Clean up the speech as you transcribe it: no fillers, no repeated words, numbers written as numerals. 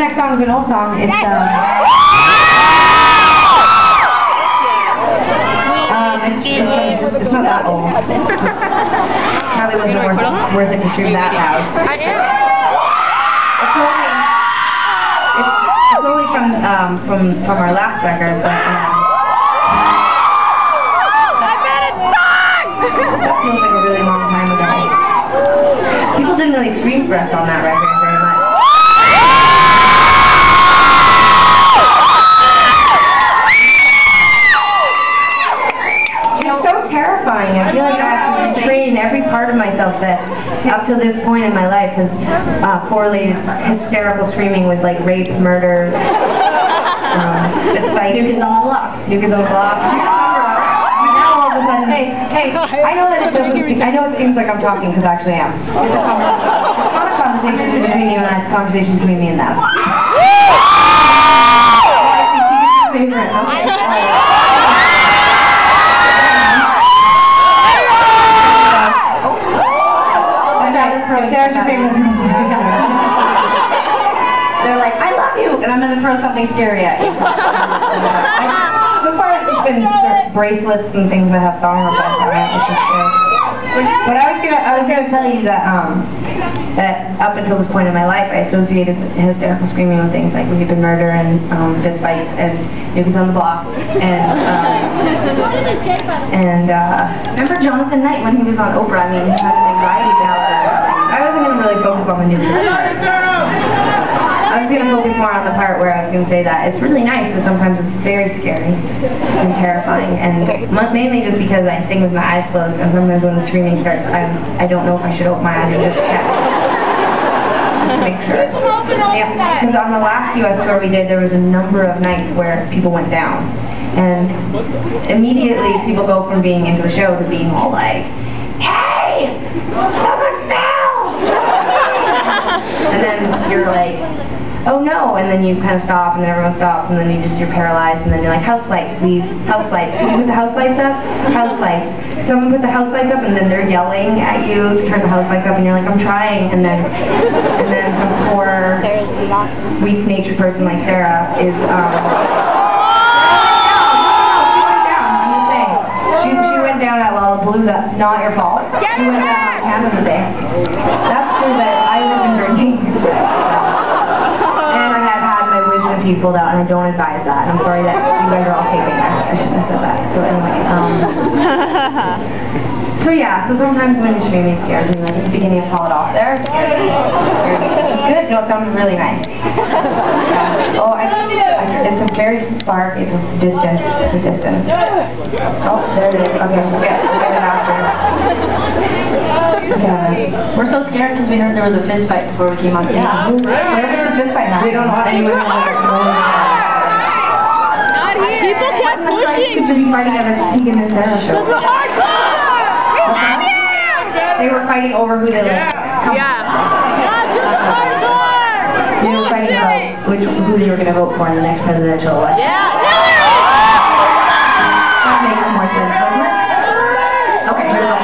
next song is an old song. It's it's not that old. It's just, probably wasn't worth it to scream that loud. It's only from our last record, but that feels like a really long time ago. People didn't really scream for us on that record very much. Terrifying. I feel like I have to train every part of myself that up to this point in my life has correlated hysterical screaming with like rape, murder, fist fights. New Kids on the Block. New Kids on the Block. And now all of a sudden, hey, I know that it doesn't seem, I know it seems like I'm talking because I actually am. It's not a conversation between you and I, it's a conversation between me and them. Oh, I see Tegan's favorite. Okay. Sarah's your favorite. They're like, I love you, and I'm gonna throw something scary at you. So far, it's just been sort of bracelets and things that have song requests on it, which is good. But I was gonna tell you that that up until this point in my life, I associated hysterical screaming with things like rape and murder and fist fights and New Kids on the Block and remember Jonathan Knight when he was on Oprah? I mean, he had an anxiety about that. I wasn't going to really focus on the New Kids part. I was going to focus more on the part where I was going to say that it's really nice, but sometimes it's very scary and terrifying, and mainly just because I sing with my eyes closed, and sometimes when the screaming starts, I don't know if I should open my eyes or just check. Just to make sure. Yeah, because on the last US tour we did, there was a number of nights where people went down, and immediately people go from being into the show to being all like, hey, someone fell! And then you're like, oh no, and then you kind of stop, and then everyone stops, and then you're paralyzed, and then you're like, house lights, please, house lights. Can you put the house lights up? House lights. Can someone put the house lights up? And then they're yelling at you to turn the house lights up, and you're like, I'm trying, and then some poor, weak-natured person like Sara is, She went down at Lollapalooza, not your fault. She went down on Canada Day. That's true that I have been drinking. And I had my wisdom teeth pulled out, and I don't advise that. And I'm sorry that you guys are all taping that. I shouldn't have said that. So anyway, so yeah, so sometimes when you're screaming it scares me. Like at the beginning of Call It Off there, it scared me. It was good? No, it sounded really nice. Oh, it's a very far, it's a distance. It's a distance. Oh, there it is. Okay, we'll get it after. Yeah. We're so scared because we heard there was a fist fight before we came on stage. Yeah. Where was the fist fight now? We don't want anyone to know. Not here. People kept pushing. To be fighting at a Tegan and Sara show. They were fighting over who they liked. They were fighting about who they were going to vote for in the next presidential election. That makes more sense, doesn't it? Okay, here's that.